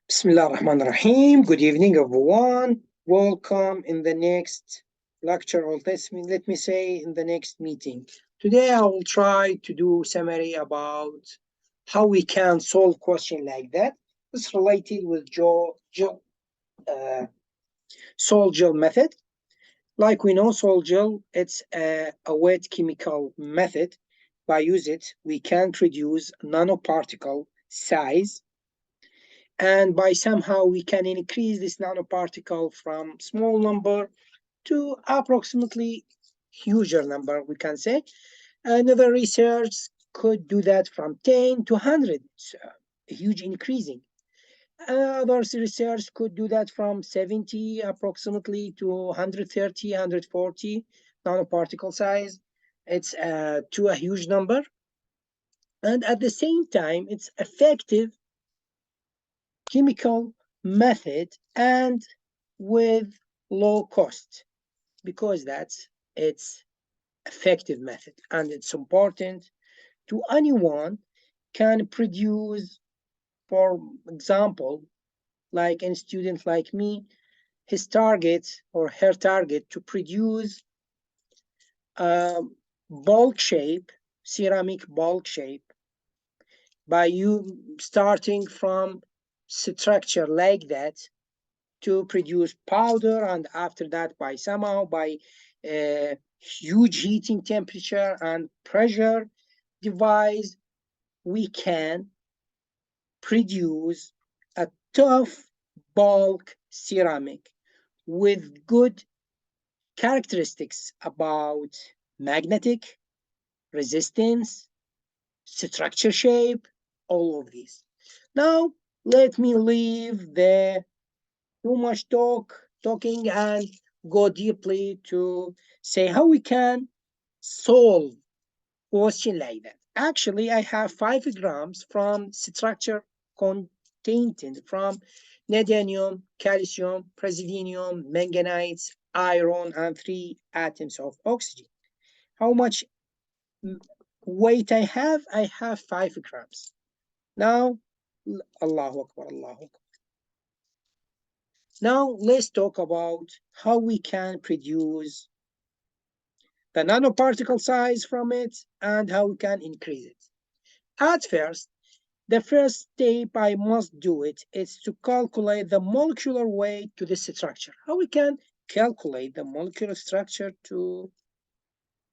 Bismillah ar-Rahman ar-Rahim. Good evening, everyone. Welcome in the next lecture, or let me say in the next meeting. Today, I will try to do summary about how we can solve question like that. It's related with Sol Gel method. Like we know, Sol Gel, it's a wet chemical method. By use it, we can produce nanoparticle size, and by somehow we can increase this nanoparticle from small number to approximately huger number, we can say. Another research could do that from 10 to 100, so a huge increasing. Other research could do that from 70 approximately to 130, 140 nanoparticle size. It's to a huge number. And at the same time, it's effective chemical method and with low cost, because that's its effective method. And it's important to anyone can produce, for example, like a student like me, his target or her target to produce a bulk shape, ceramic bulk shape, by you starting from structure like that to produce powder, and after that by somehow by huge heating temperature and pressure device, we can produce a tough bulk ceramic with good characteristics about magnetic resistance, structure shape, all of these. Now let me leave the too much talking and go deeply to say how we can solve question like that. Actually, I have 5 grams from structure contained from neodymium, calcium, praseodymium, manganese, iron, and 3 atoms of oxygen. How much weight I have? I have 5 grams. Now, Allahu Akbar, Allahu Akbar. Now let's talk about how we can produce the nanoparticle size from it and how we can increase it. At first, the first step I must do it is to calculate the molecular weight to this structure. How we can calculate the molecular structure to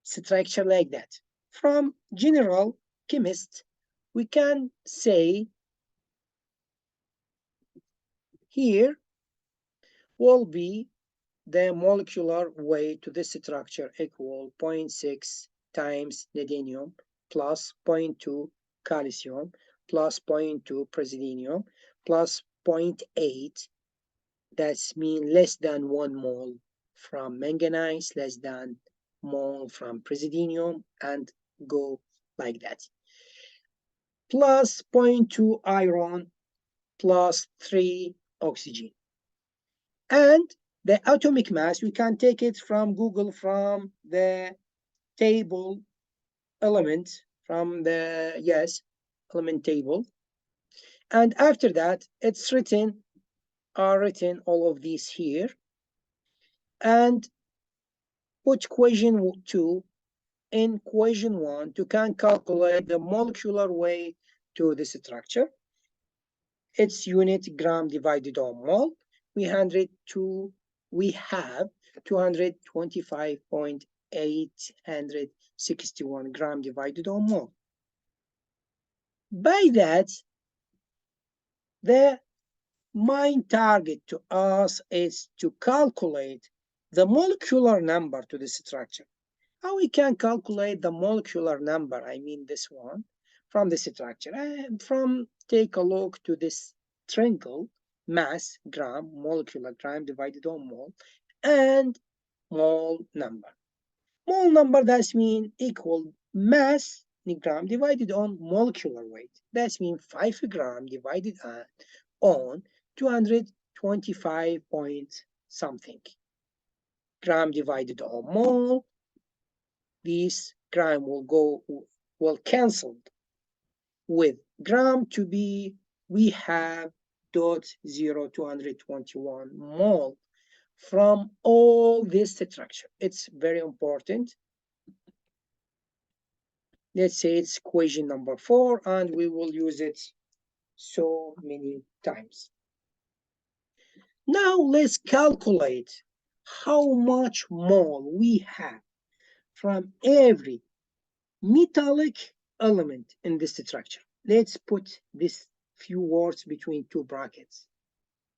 structure like that? From general chemist, we can say here will be the molecular weight to this structure equal 0.6 times neodymium plus 0.2 calcium plus 0.2 praseodymium plus 0.8, that's mean less than 1 mole from manganese, less than mole from praseodymium, and go like that. Plus 0.2 iron plus 3 oxygen. And the atomic mass, we can take it from Google, from the table element, from the, yes, element table. And after that, it's written, all of these here. And put equation 2 in equation 1 to can calculate the molecular weight to this structure. Its unit gram divided on mole. We have 225.861 gram divided on mole. By that, the main target to us is to calculate the molecular number to this structure. How we can calculate the molecular number, I mean this one, from the structure? From take a look to this triangle, mass, gram, molecular gram divided on mole, and mole number. Mole number, that's mean equal mass gram divided on molecular weight. That's mean 5 gram divided on 225 point something gram divided on mole. This gram will cancel with gram to be, we have 221 mole from all this structure. It's very important. Let's say it's equation number 4, and we will use it so many times. Now let's calculate how much mole we have from every metallic element in this structure. Let's put these few words between two brackets.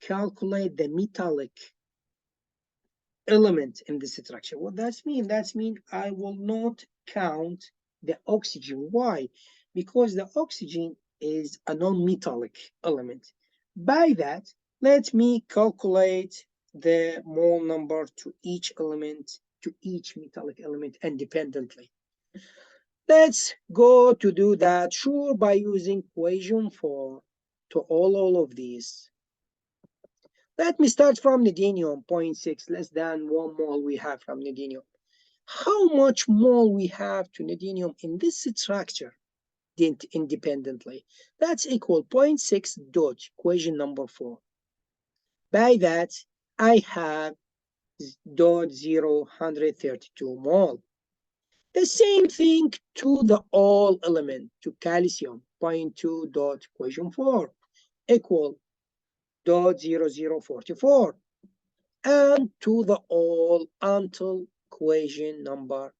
Calculate the metallic element in this structure. What does mean? That means I will not count the oxygen. Why? Because the oxygen is a non-metallic element. By that, let me calculate the mole number to each element, to each metallic element independently. Let's go to do that, sure, by using equation 4 to all of these. Let me start from neodymium, 0.6, less than 1 mole we have from neodymium. How much mole we have to neodymium in this structure independently? That's equal 0.6 dot equation number 4. By that, I have 0.032 mole. The same thing to the all element, to calcium, 0.2 dot equation 4, equal 0.0044. And to the all until equation number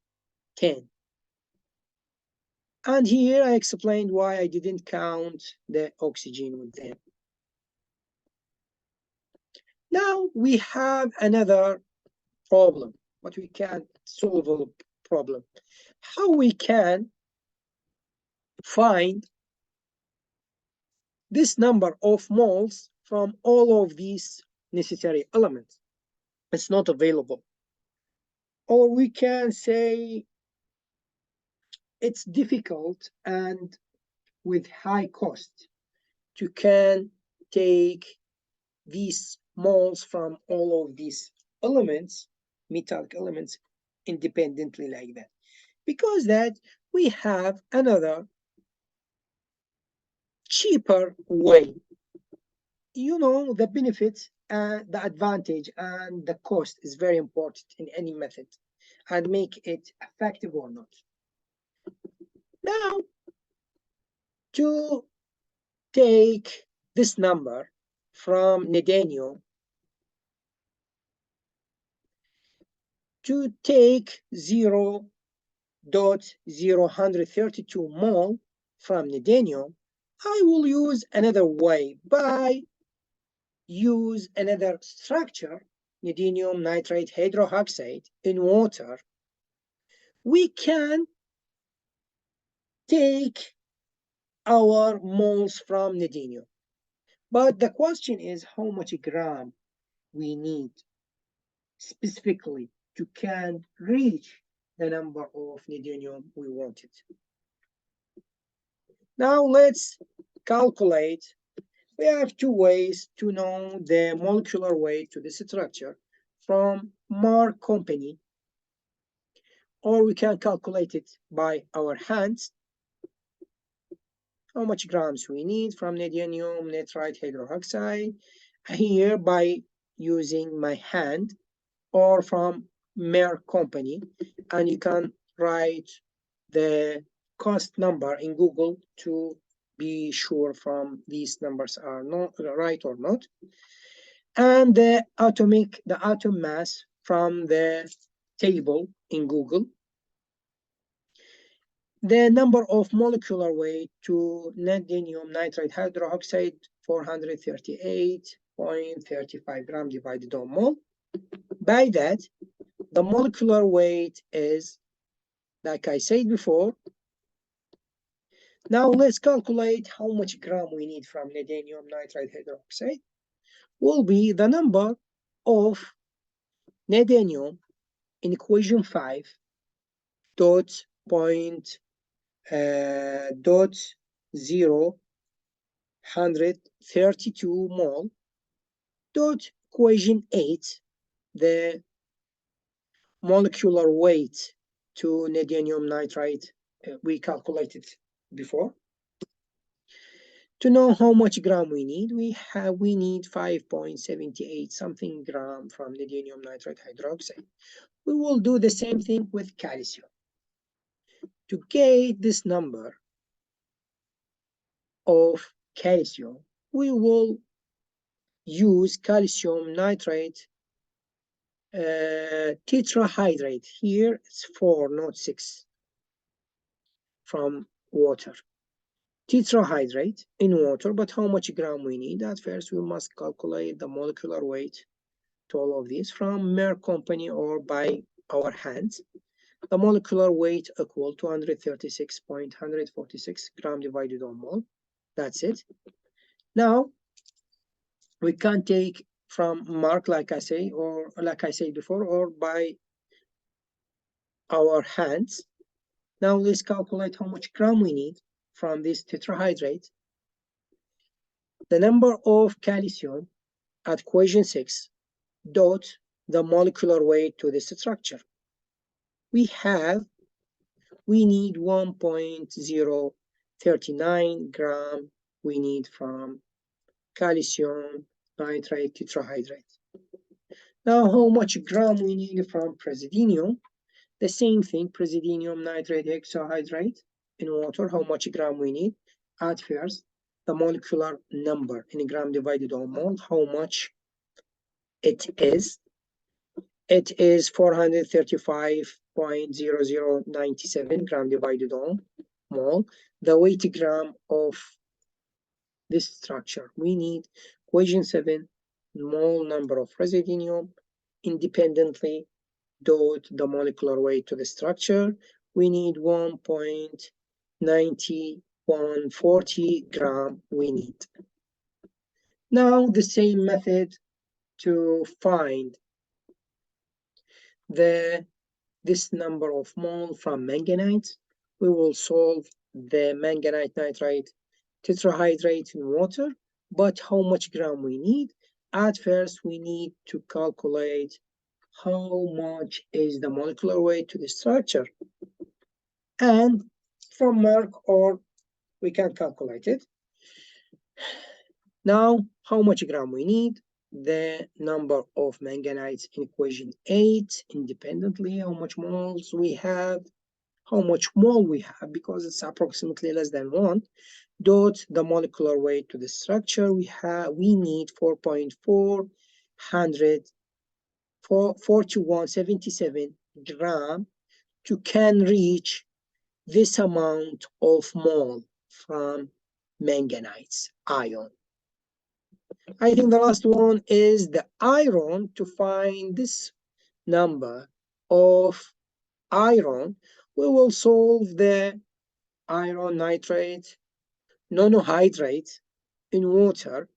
10. And here I explained why I didn't count the oxygen with them. Now we have another problem, but we can't solve a problem. How we can find this number of moles from all of these necessary elements? It's not available. Or we can say it's difficult and with high cost to can take these moles from all of these elements, metallic elements, independently like that. Because that we have another cheaper way. You know, the benefits and the advantage and the cost is very important in any method and make it effective or not. Now, to take this number from neodymium, to take 0.032 mole from neodymium, I will use another way by use another structure, neodymium nitrate hydroxide in water. We can take our moles from neodymium. But the question is how much gram we need specifically to can reach the number of neodymium we wanted. Now let's calculate. We have two ways to know the molecular weight to this structure from Mark company, or we can calculate it by our hands. How much grams we need from neodymium nitrate hydroxide here by using my hand, or from Merck company, and you can write the cost number in Google to be sure from these numbers are not right or not, and the atom mass from the table in Google, the number of molecular weight to neodymium nitrate hydroxide 438.35 gram divided on mole. By that, the molecular weight is, like I said before. Now let's calculate how much gram we need from neodymium nitrate hydroxide. Will be the number of neodymium in equation 5 dot point dot 0.132 mole dot equation 8, the molecular weight to neodymium nitrate we calculated before, To know how much gram we need, we need 5.78 something gram from neodymium nitrate hydroxide. We will do the same thing with calcium. To get this number of calcium, we will use calcium nitrate tetrahydrate. Here it's 4, not 6, from water. Tetrahydrate in water, but how much gram we need? At first, we must calculate the molecular weight to all of these from Merck company or by our hands. The molecular weight equal to 136.146 gram divided on mole. That's it. Now, we can take from Merck, like I say, or like I said before, or by our hands. Now let's calculate how much gram we need from this tetrahydrate. The number of calcium at equation 6 dot the molecular weight to this structure. We need 1.039 gram we need from calcium nitrate tetrahydrate. Now how much gram we need from praseodymium? The same thing, praseodymium nitrate hexahydrate in water, how much gram we need? At first, the molecular number in gram divided on mole, how much it is. It is 435.0097 gram divided on mole. The weight gram of this structure, we need equation 7, mole number of praseodymium independently dot the molecular weight to the structure. We need 1.9140 gram we need. Now the same method to find this number of mole from manganite. We will solve the manganite nitrate tetrahydrate in water, but how much gram we need? At first, we need to calculate how much is the molecular weight to the structure. And from Merck, or we can calculate it. Now, how much gram we need? The number of manganites in equation 8 independently, how much moles we have, how much mole we have, because it's approximately less than 1, dot the molecular weight to the structure. We need 4177 gram to can reach this amount of mole from manganites ion. I think the last one is the iron. To find this number of iron, we will solve the iron nitrate monohydrate in water.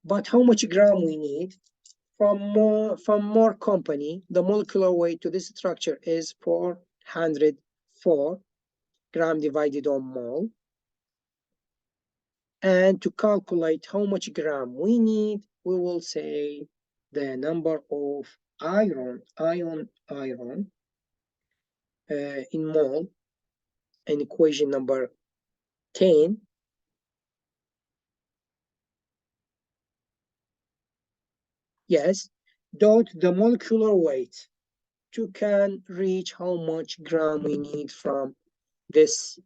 But how much gram we need? From more company, the molecular weight to this structure is 404 gram divided on mole. And to calculate how much gram we need, we will say the number of iron in mole in equation number 10. Yes, dot the molecular weight to can reach how much gram we need from this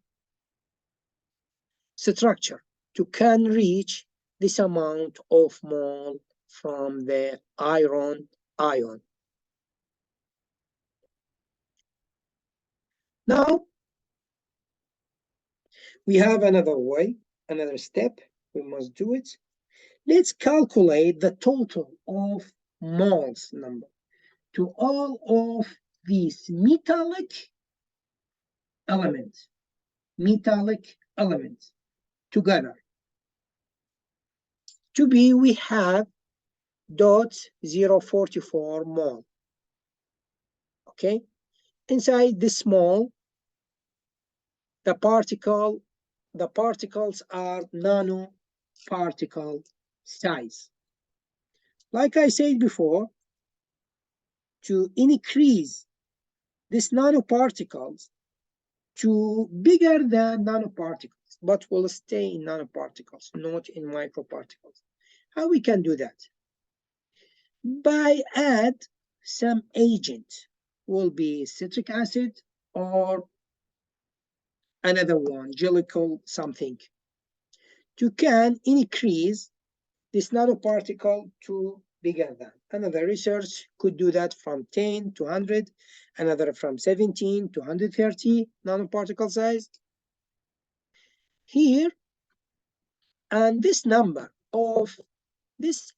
structure, to can reach this amount of mole from the iron ion. Now, we have another way, another step. We must do it. Let's calculate the total of moles number to all of these metallic elements together. To be, we have 0.044 mole. Okay, inside this mole, the particles are nanoparticle size. Like I said before, to increase these nanoparticles to bigger than nanoparticles, but will stay in nanoparticles, not in microparticles. How we can do that? By add some agent, will be citric acid or another one, gelical something, to can increase this nanoparticle to bigger than. Another research could do that from 10 to 100, another from 17 to 130 nanoparticle size. Here, and this number of this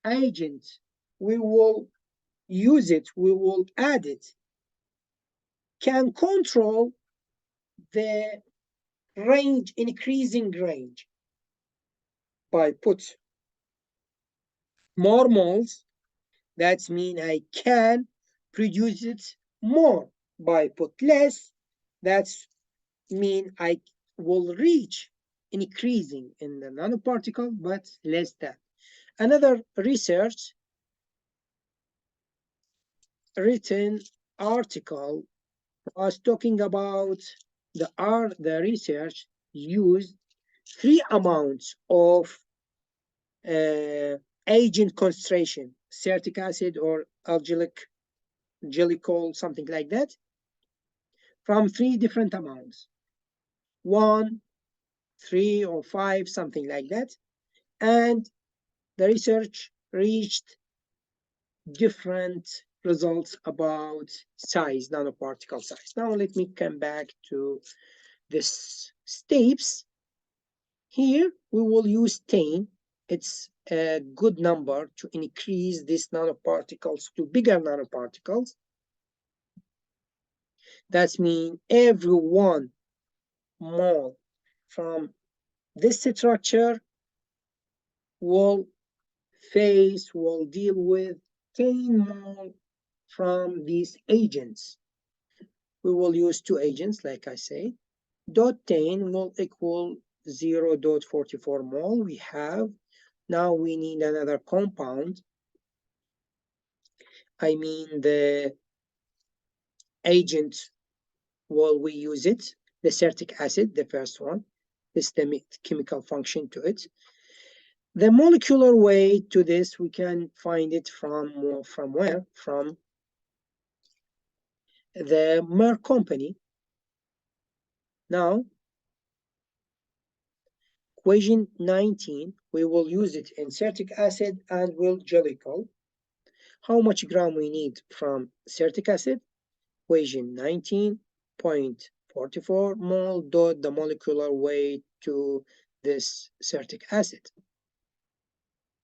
agent, we will use it, we will add it, can control the range, increasing range, by put more moles. That means I can produce it more. By put less, that's mean I will reach increasing in the nanoparticle, but less than. Another research written article was talking about the research used three amounts of agent concentration, citric acid or gelical, something like that, from three different amounts, 1, 3, or 5, something like that. And the research reached different results about size, nanoparticle size. Now let me come back to this steps. Here we will use 10. It's a good number to increase these nanoparticles to bigger nanoparticles. That means every 1 mole from this structure will deal with 10 mole from these agents. We will use two agents, like I say. Dot 10 will equal 0.44 mole. We have. Now we need another compound. I mean the agent, will we use it? The citric acid, the first one. This is the chemical function to it. The molecular weight to this, we can find it from where? From the Merck company. Now, equation 19, we will use it in citric acid and will gelical. How much gram we need from citric acid? Equation 19.44 mole dot the molecular weight to this citric acid.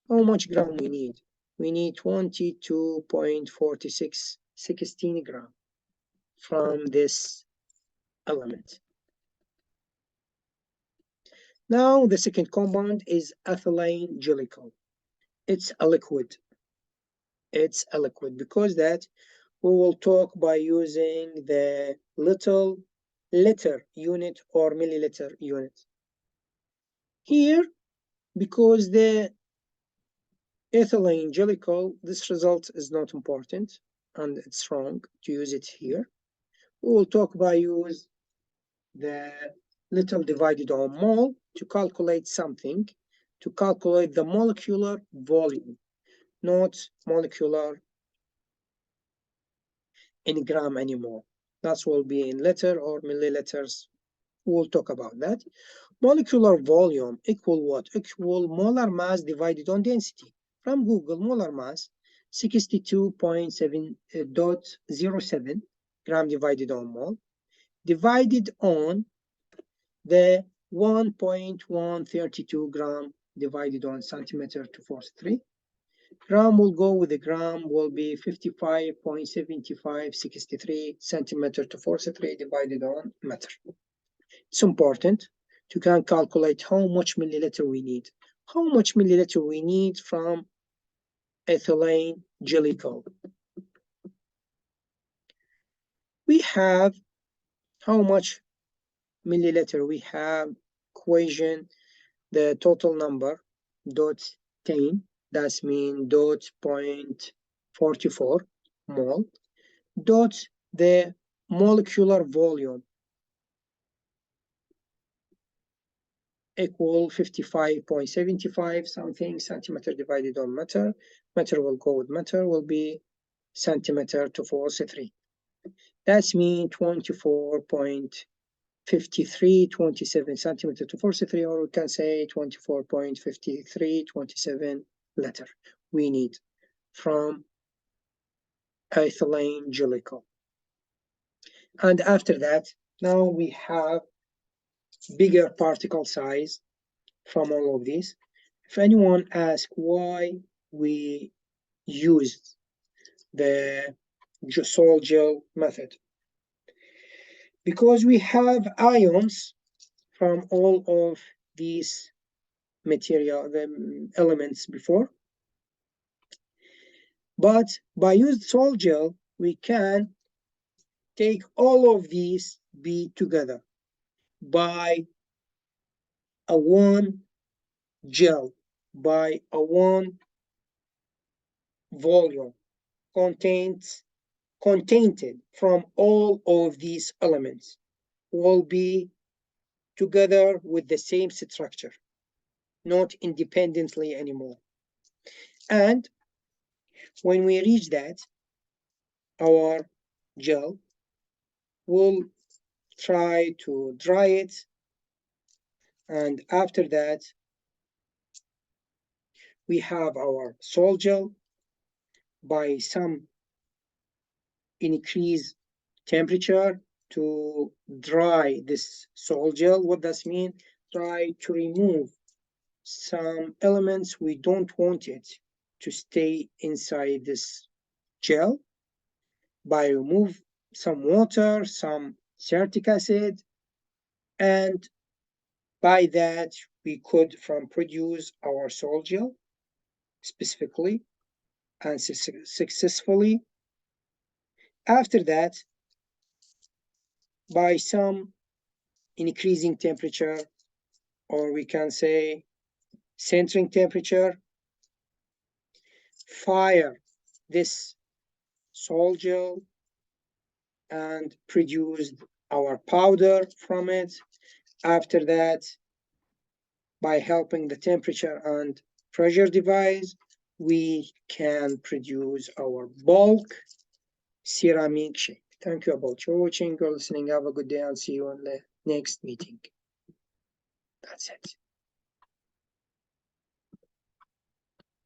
How much gram we need? We need 22.4616 gram from this element. Now the second compound is ethylene glycol. It's a liquid. It's a liquid because that we will talk by using the little liter unit or milliliter unit. Here, because the ethylene glycol, this result is not important and it's wrong to use it here. We will talk by use the little divided on mole to calculate something, to calculate the molecular volume, not molecular in gram anymore. That will be in liter or milliliters. We'll talk about that. Molecular volume equal what? Equal molar mass divided on density. From Google, molar mass 62.7.07 gram divided on mole, divided on the 1.132 gram divided on centimeter to force 3. Gram will go with the gram, will be 55.7563 centimeter to force 3 divided on meter. It's important to can calculate how much milliliter we need. How much milliliter we need from ethylene glycol. We have how much milliliter we have equation, the total number, dot 10, that means dot 0.44 mole, dot the molecular volume, equal 55.75 something centimeter divided on meter. Meter will go with meter, will be centimeter to force 3. That's mean 24.5327 centimeter to force 3, or we can say 24.5327 liter we need from ethylene glycol. And after that, now we have bigger particle size from all of these. If anyone asks why we used the Sol Gel method, because we have ions from all of these material, the elements before, but by using Sol Gel, we can take all of these be together by a one gel, by a one volume contained from all of these elements will be together with the same structure, not independently anymore. And when we reach that, our gel will try to dry it, and after that we have our Sol Gel by some increased temperature to dry this Sol Gel. What does mean? Try to remove some elements we don't want it to stay inside this gel by remove some water, some citric acid, and by that we could produce our Sol Gel specifically and successfully. After that, by some increasing temperature, or we can say centering temperature, fire this Sol Gel and produced our powder from it. After that, by helping the temperature and pressure device, we can produce our bulk ceramic shape. Thank you about your watching or listening. Have a good day and see you on the next meeting. That's it.